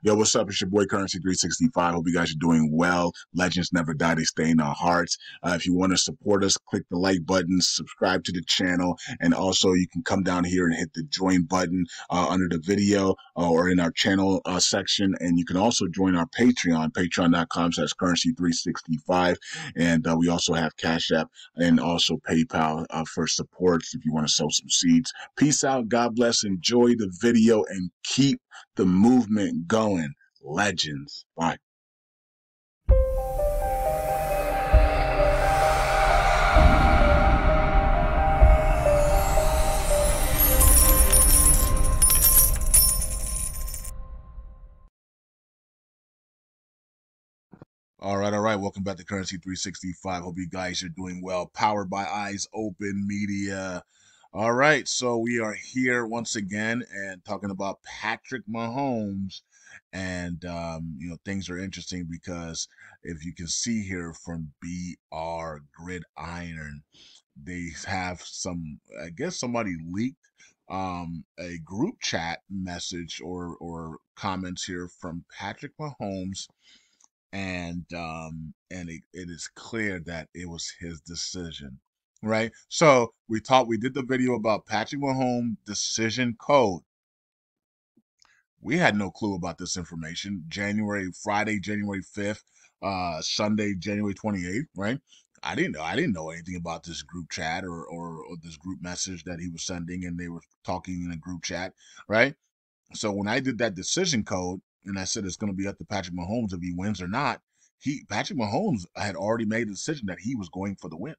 Yo, what's up? It's your boy Currency 365. Hope you guys are doing well. Legends never die, they stay in our hearts. If you want to support us, click the like button, subscribe to the channel, and also you can come down here and hit the join button under the video or in our channel section. And you can also join our Patreon, patreon.com/currency365. And we also have Cash App and also PayPal for supports if you want to sow some seeds. Peace out. God bless. Enjoy the video and keep the movement going. Legends. Bye. All right. Welcome back to Currency 365. Hope you guys are doing well. Powered by Eyes Open Media. All right, so we are here once again and talking about Patrick Mahomes. And, things are interesting because if you can see here from BR Gridiron, they have I guess somebody leaked a group chat message or comments here from Patrick Mahomes, and it is clear that it was his decision, right? So we did the video about Patrick Mahomes decision code. We had no clue about this information. Friday, January 5th, Sunday, January 28th, right? I didn't know anything about this group chat or this group message that he was sending, and they were talking in a group chat, right? So when I did that decision code and I said it's going to be up to Patrick Mahomes if he wins or not, Patrick Mahomes had already made a decision that he was going for the win,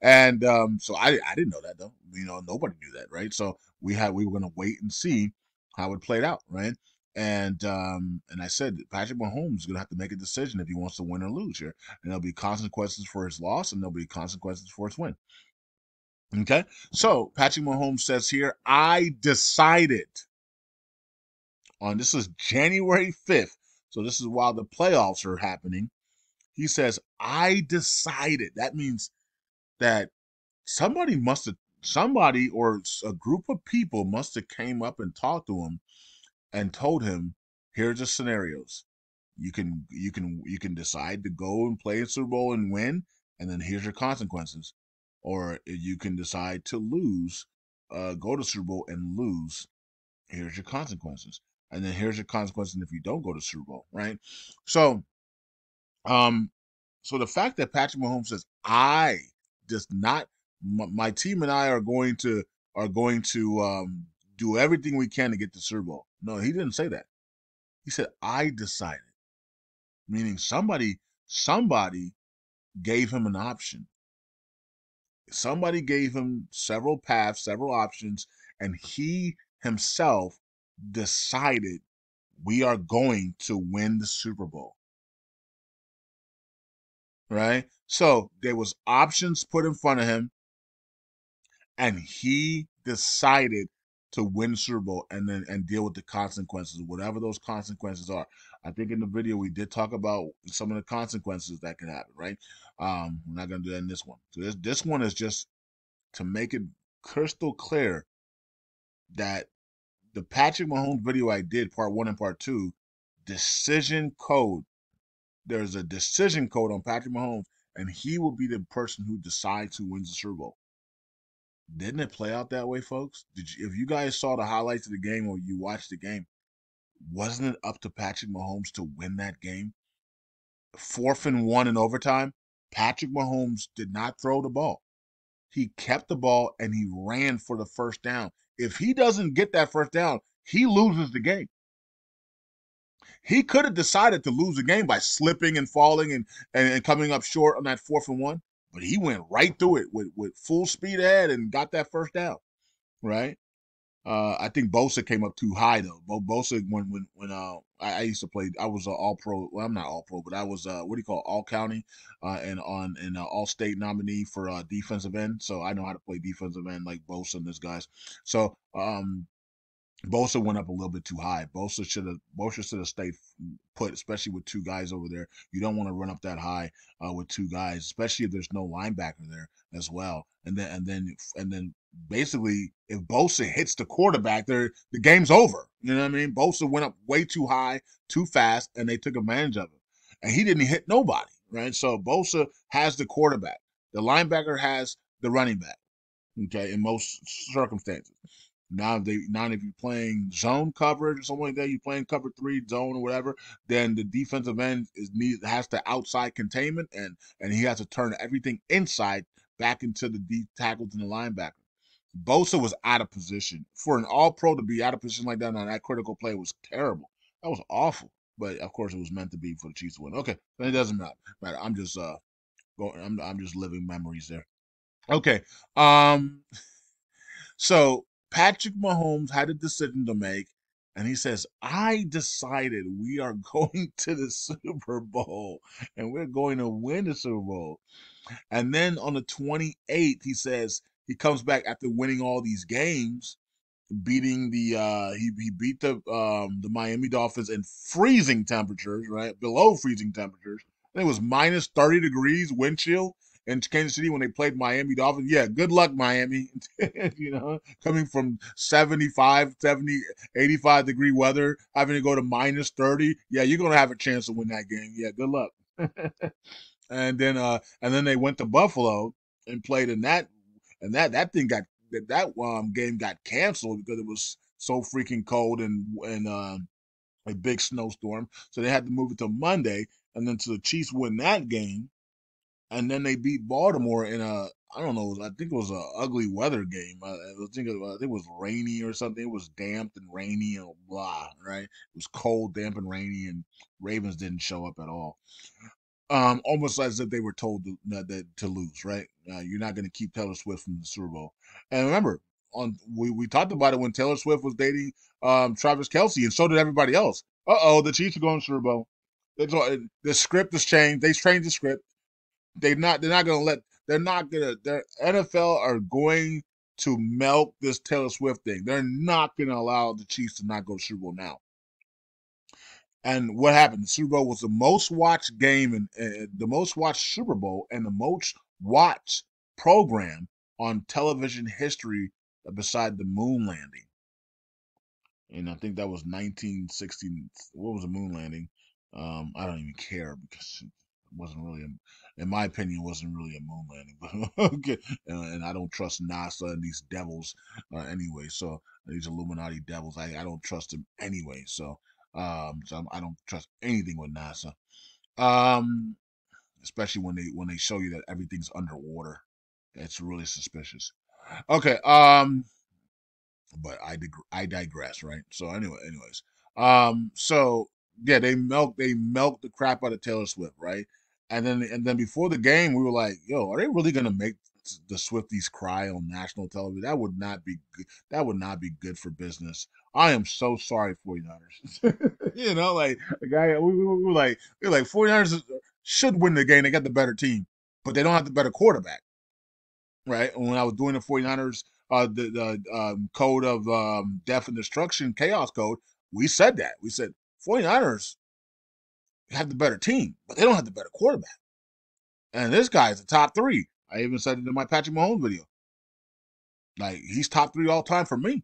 and so I didn't know that though. Nobody knew that, right? So we were going to wait and see how it played out, right? And I said Patrick Mahomes is going to have to make a decision if he wants to win or lose here, and there'll be consequences for his loss and there'll be consequences for his win. Okay, so Patrick Mahomes says here, I decided. This is January 5th. So this is while the playoffs are happening. He says, I decided. That means that somebody or a group of people must have came up and talked to him and told him, here's the scenarios. You can decide to go and play in Super Bowl and win, and then here's your consequences. Or you can decide to lose, go to Super Bowl and lose. Here's your consequences. And then here's your consequences if you don't go to Super Bowl, right? So, so the fact that Patrick Mahomes says, I does not, my team and I are going to do everything we can to get to Super Bowl. No, he didn't say that. He said, I decided, meaning somebody gave him an option. Somebody gave him several paths, several options, and he himself decided we are going to win the Super Bowl. Right? So there was options put in front of him, and he decided to win the Super Bowl and deal with the consequences, whatever those consequences are. I think in the video we did talk about some of the consequences that can happen, right? We're not gonna do that in this one. So this one is just to make it crystal clear that the Patrick Mahomes video I did, part 1 and part 2, decision code. There's a decision code on Patrick Mahomes, and he will be the person who decides who wins the Super Bowl. Didn't it play out that way, folks? If you guys saw the highlights of the game or you watched the game, wasn't it up to Patrick Mahomes to win that game? 4th and 1 in overtime, Patrick Mahomes did not throw the ball. He kept the ball and he ran for the first down. If he doesn't get that first down, he loses the game. He could have decided to lose the game by slipping and falling and coming up short on that 4th and 1, but he went right through it with full speed ahead and got that first down, right? I think Bosa came up too high though. Bosa when I used to play, I was all pro. Well, I'm not all pro, but I was all county and all state nominee for defensive end. So I know how to play defensive end like Bosa and those guys. So Bosa went up a little bit too high. Bosa should have stayed put, especially with two guys over there. You don't want to run up that high with two guys, especially if there's no linebacker there as well. And then basically, if Bosa hits the quarterback, the game's over. You know what I mean? Bosa went up way too high, too fast, and they took advantage of it. And he didn't hit nobody, right? So Bosa has the quarterback. The linebacker has the running back. Okay, in most circumstances. Now if you're playing zone coverage or something like that, you're playing cover three zone or whatever, then the defensive end has the outside containment and he has to turn everything inside back into the deep tackles and the linebacker. Bosa was out of position. For an all pro to be out of position like that on that critical play was terrible. That was awful. But of course it was meant to be for the Chiefs to win. Okay, but it doesn't matter. I'm just going I'm just living memories there. Okay. So Patrick Mahomes had a decision to make, and he says, I decided we are going to the Super Bowl and we're going to win the Super Bowl. And then on the 28th, he says he comes back after winning all these games, beating he beat the Miami Dolphins in freezing temperatures, right? Below freezing temperatures. I think it was minus 30 degrees wind chill in Kansas City when they played Miami Dolphins. Yeah, good luck, Miami. Coming from 75, 70, 85-degree weather, having to go to minus 30. Yeah, you're gonna have a chance to win that game. Yeah, good luck. And then they went to Buffalo and played in that, and that thing got that game got canceled because it was so freaking cold and a big snowstorm. So they had to move it to Monday, and then so the Chiefs win that game, and then they beat Baltimore in a I don't know, I think it was a ugly weather game. I think it was rainy or something. It was damp and rainy and blah, right? It was cold, damp, and rainy, and Ravens didn't show up at all. Almost as if they were told to lose, right? You're not going to keep Taylor Swift from the Super Bowl. And remember, we talked about it when Taylor Swift was dating Travis Kelce, and so did everybody else. The Chiefs are going to Super Bowl. The script has changed. They changed the script. They're not going to let. They're not going to. Their NFL are going to milk this Taylor Swift thing. They're not going to allow the Chiefs to not go to Super Bowl now. And what happened? The Super Bowl was the most watched game and the most watched Super Bowl and the most watched program on television history beside the moon landing. And I think that was 1916. What was the moon landing? I don't even care because it wasn't really, in my opinion, it wasn't really a moon landing. But okay, and I don't trust NASA and these devils anyway. So these Illuminati devils, I don't trust them anyway. So I don't trust anything with NASA. Um, Especially when they show you that everything's underwater. It's really suspicious. Okay. But I digress, right? So anyways, so yeah, they milk the crap out of Taylor Swift, right? And then before the game, we were like, yo, are they really gonna make the Swifties cry on national television? That would not be good. That would not be good for business. I am so sorry, 49ers. Like the guy, we were like 49ers should win the game. They got the better team, but they don't have the better quarterback, right? And when I was doing the 49ers, the code of death and destruction, chaos code, we said that. We said 49ers have the better team, but they don't have the better quarterback. And this guy is the top three. I even said it in my Patrick Mahomes video. Like, he's top three all time for me.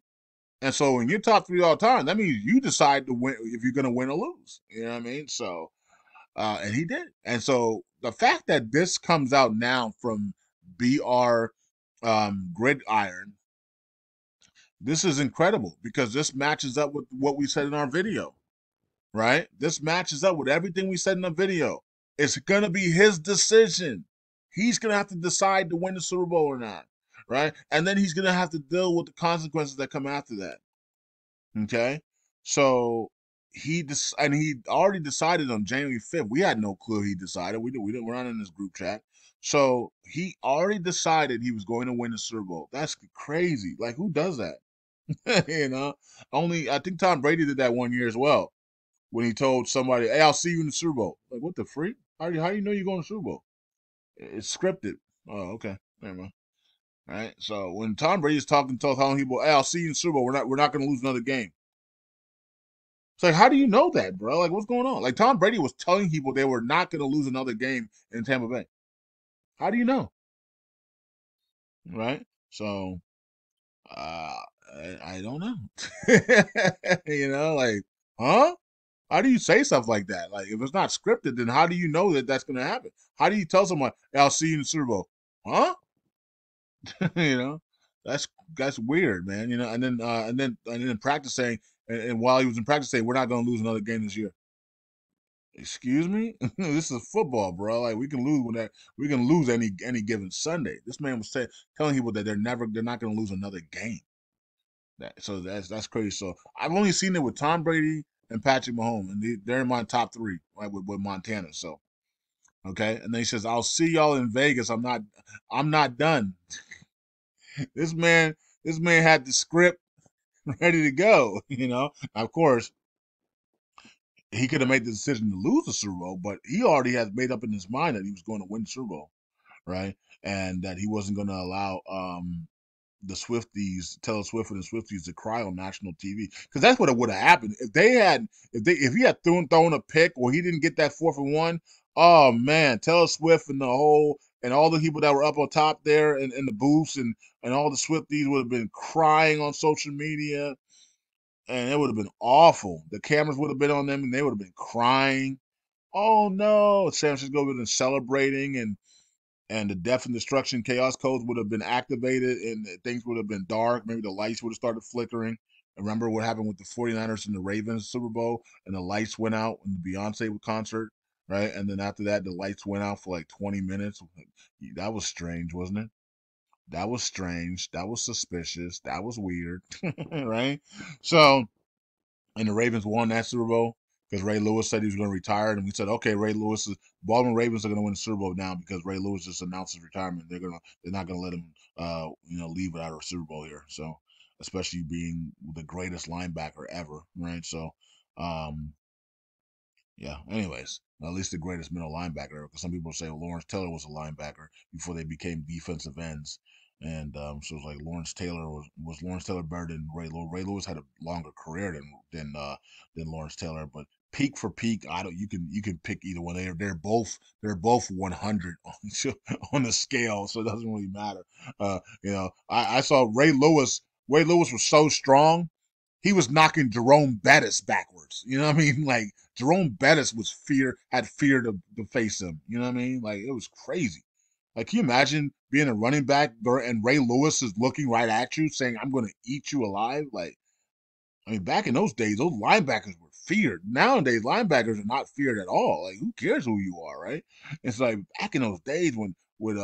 And so when you're top three all time, that means you decide to win if you're going to win or lose. You know what I mean? So, and he did. And so the fact that this comes out now from BR Gridiron, this is incredible because this matches up with what we said in our video, right? This matches up with everything we said in the video. It's going to be his decision. He's going to have to decide to win the Super Bowl or not, right? And then he's going to have to deal with the consequences that come after that. Okay? So he already decided on January 5th. We had no clue he decided. We're not in this group chat. So he already decided he was going to win the Super Bowl. That's crazy. Like, who does that? Only I think Tom Brady did that one year as well when he told somebody, "Hey, I'll see you in the Super Bowl." Like, what the freak? How do you know you're going to the Super Bowl? It's scripted. Oh, okay, never mind. All right. So when Tom Brady's telling people, "Hey, I'll see you in the Super Bowl," we're not going to lose another game. It's like, how do you know that, bro? Like, what's going on? Like, Tom Brady was telling people they were not going to lose another game in Tampa Bay. How do you know? Right. So Uh, I don't know. Like, huh? How do you say stuff like that? Like, if it's not scripted, then how do you know that that's going to happen? How do you tell someone, hey, "I'll see you in the Super Bowl"? Huh? you know, that's that's weird, man. And then practice saying, and while he was in practice saying, "We're not going to lose another game this year." Excuse me, this is football, bro. Like we can lose any given Sunday. This man was telling people that they're not going to lose another game. That's crazy. So I've only seen it with Tom Brady and Patrick Mahomes, and they're in my top three, right, with Montana. So okay, and then he says, "I'll see y'all in Vegas." I'm not done. This man, this man had the script ready to go. Of course, he could have made the decision to lose the Super Bowl, but he already has made up in his mind that he was going to win the Super Bowl, right? And that he wasn't going to allow the Swifties, Taylor Swift and the Swifties, to cry on national TV, because that's what it would have happened if he had thrown a pick or he didn't get that 4th and 1. Oh man, Taylor Swift and all the people that were up on top there in the booths and all the Swifties would have been crying on social media, and it would have been awful. The cameras would have been on them and they would have been crying. Oh no, San Francisco would have been celebrating, and the death and destruction chaos codes would have been activated and things would have been dark. Maybe the lights would have started flickering. Remember what happened with the 49ers and the Ravens Super Bowl, and the lights went out in the Beyonce concert, right? And then after that, the lights went out for like 20 minutes. That was strange, wasn't it? That was strange. That was suspicious. That was weird, right? So, and the Ravens won that Super Bowl because Ray Lewis said he was going to retire, and we said, okay, Baltimore Ravens are going to win the Super Bowl now because Ray Lewis just announced his retirement. They're not going to let him, leave without a Super Bowl here. So, especially being the greatest linebacker ever, right? So, um, yeah. Anyways, at least the greatest middle linebacker. Because some people say Lawrence Taylor was a linebacker before they became defensive ends, and so it's like Lawrence Taylor better than Ray Lewis. Ray Lewis had a longer career than Lawrence Taylor, but peak for peak, I don't. You can pick either one. They're both 100 on the scale, so it doesn't really matter. I saw Ray Lewis. Ray Lewis was so strong he was knocking Jerome Bettis backwards. You know what I mean? Like Jerome Bettis had fear to face him. You know what I mean? Like it was crazy. Like, can you imagine being a running back and Ray Lewis is looking right at you saying, "I'm going to eat you alive"? Like, I mean, back in those days, those linebackers were feared. Nowadays, linebackers are not feared at all. Like, who cares who you are, right? It's like back in those days when with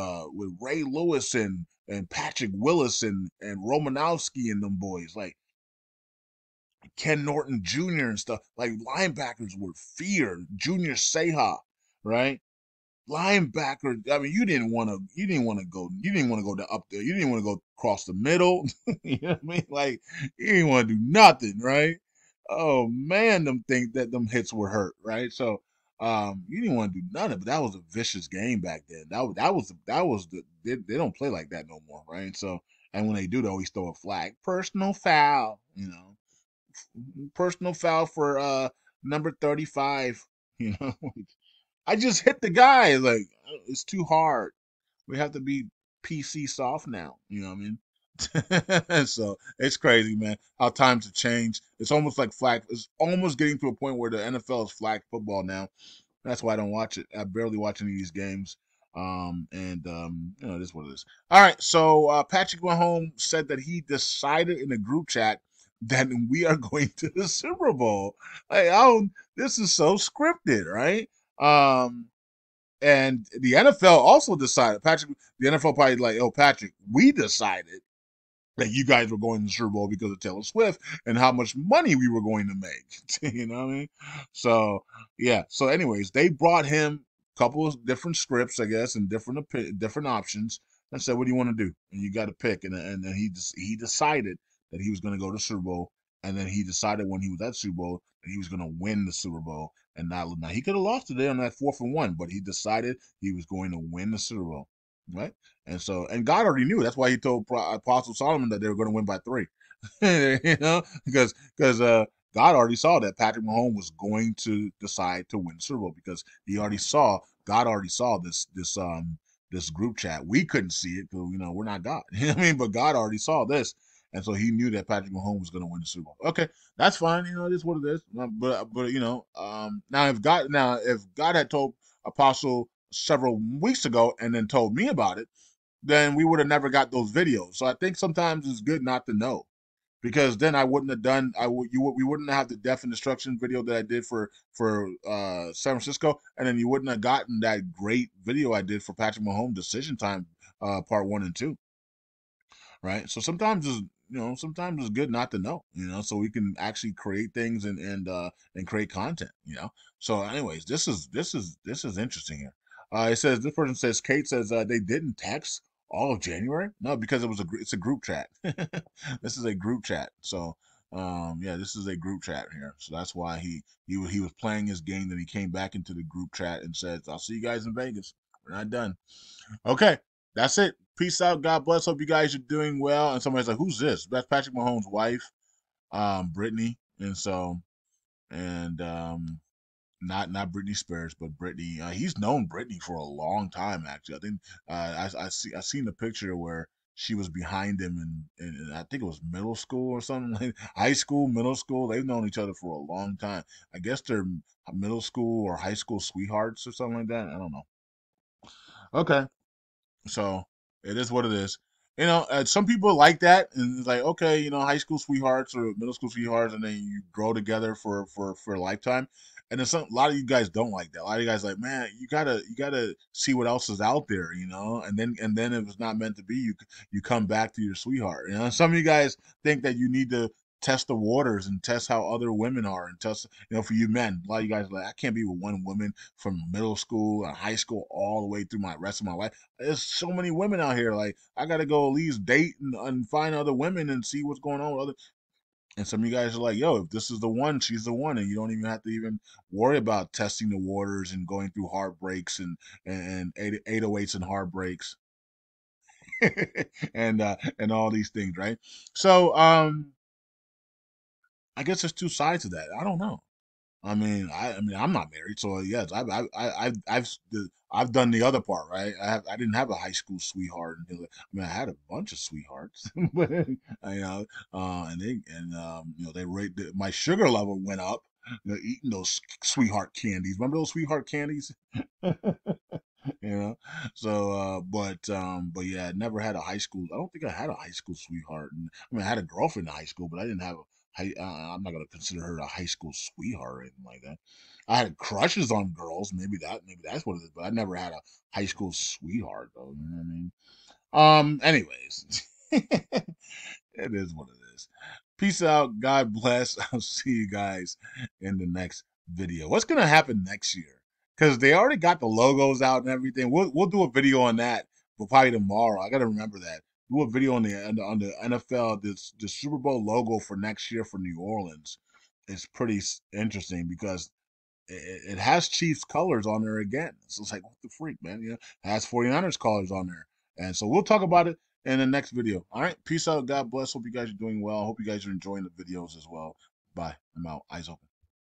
Ray Lewis and Patrick Willis and Romanowski and them boys, like Ken Norton Jr. and stuff. Like linebackers were feared. Junior Seha, right? Linebacker. I mean, you didn't want to go up there. You didn't want to go across the middle. You know what I mean? Like you didn't want to do nothing, right? Oh man, them hits were hurt, right? So you didn't want to do nothing, but that was a vicious game back then. They don't play like that no more, right? So and when they do, they always throw a flag, personal foul, personal foul for number 35. You know, I just hit the guy. Like it's too hard. We have to be PC soft now. You know what I mean? So it's crazy, man. How times have changed. It's almost like flag. It's almost getting to a point where the NFL is flag football now. That's why I don't watch it. I barely watch any of these games. This is what it is. All right. So Patrick Mahomes said that he decided in a group chat that we are going to the Super Bowl. Like, this is so scripted, right? And the NFL also decided. The NFL probably like, oh, Patrick, we decided that you guys were going to the Super Bowl because of Taylor Swift and how much money we were going to make. You know what I mean? So yeah. So anyways, they brought him a couple of different scripts, I guess, and different options, and said, "What do you want to do?" And you got to pick. And then he decided that he was going to go to Super Bowl, and then he decided when he was at Super Bowl that he was going to win the Super Bowl. And now he could have lost today on that 4th and 1, but he decided he was going to win the Super Bowl, right? And God already knew. That's why he told Apostle Solomon that they were going to win by 3. Because God already saw that Patrick Mahomes was going to decide to win the Super Bowl because God already saw this group chat. We couldn't see it because we're not God. You know what I mean? But God already saw this, and so he knew that Patrick Mahomes was going to win the Super Bowl. Okay, that's fine. You know, it is what it is. But you know, now if God had told Apostle several weeks ago and then told me about it, then we would have never got those videos. So I think sometimes it's good not to know, because then I wouldn't have done we wouldn't have the death and destruction video that I did for San Francisco, and then you wouldn't have gotten that great video I did for Patrick Mahomes Decision Time part 1 and 2, right? So sometimes it's good not to know, so we can actually create things and create content, So, anyways, this is interesting here. It says this person says Kate says they didn't text all of January. No, because it's a group chat. This is a group chat. So, yeah, this is a group chat here. So that's why he was playing his game. Then he came back into the group chat and said, "I'll see you guys in Vegas. We're not done." Okay, that's it. Peace out. God bless. Hope you guys are doing well. And somebody's like, "Who's this?" That's Patrick Mahomes' wife, Brittany. And so, and not Britney Spears, but Brittany. He's known Brittany for a long time. Actually, I think I seen the picture where she was behind him, and I think it was middle school or something, like high school, middle school. They've known each other for a long time. I guess they're middle school or high school sweethearts or something like that. I don't know. Okay. So it is what it is. Some people like that, and it's like, okay, high school sweethearts or middle school sweethearts, and then you grow together for a lifetime. And then a lot of you guys don't like that. A lot of you guys like, man, you gotta see what else is out there, and then if it's not meant to be, you come back to your sweetheart. Some of you guys think that you need to test the waters and test how other women are, and test, for you men. A lot of you guys are like, I can't be with one woman from middle school and high school all the way through my rest of my life. There's so many women out here. Like, I gotta go at least date and find other women and see what's going on with other. And some of you guys are like, yo, if this is the one, she's the one, and you don't even have to even worry about testing the waters and going through heartbreaks and 808s and heartbreaks and all these things, right? So I guess there's two sides to that. I don't know. I mean, I'm not married, so yes, I've done the other part, right? I didn't have a high school sweetheart. I had a bunch of sweethearts, but they rate my sugar level went up. Eating those sweetheart candies. Remember those sweetheart candies? you know. But yeah, I never had a high school. I don't think I had a high school sweetheart. And, I had a girlfriend in high school, but I didn't have a high. I'm not gonna consider her a high school sweetheart or anything like that. I had crushes on girls. Maybe that's what it is. But I never had a high school sweetheart, though. You know what I mean? Anyways, it is what it is. Peace out. God bless. I'll see you guys in the next video. What's gonna happen next year? Because they already got the logos out and everything. We'll do a video on that, but probably tomorrow. I gotta remember that. Do a video on the NFL, the Super Bowl logo for next year for New Orleans. It's pretty interesting because it has Chiefs colors on there again. So it's like, what the freak, man? It has 49ers colors on there. And so we'll talk about it in the next video. All right. Peace out. God bless. Hope you guys are doing well. Hope you guys are enjoying the videos as well. Bye. I'm out. Eyes open.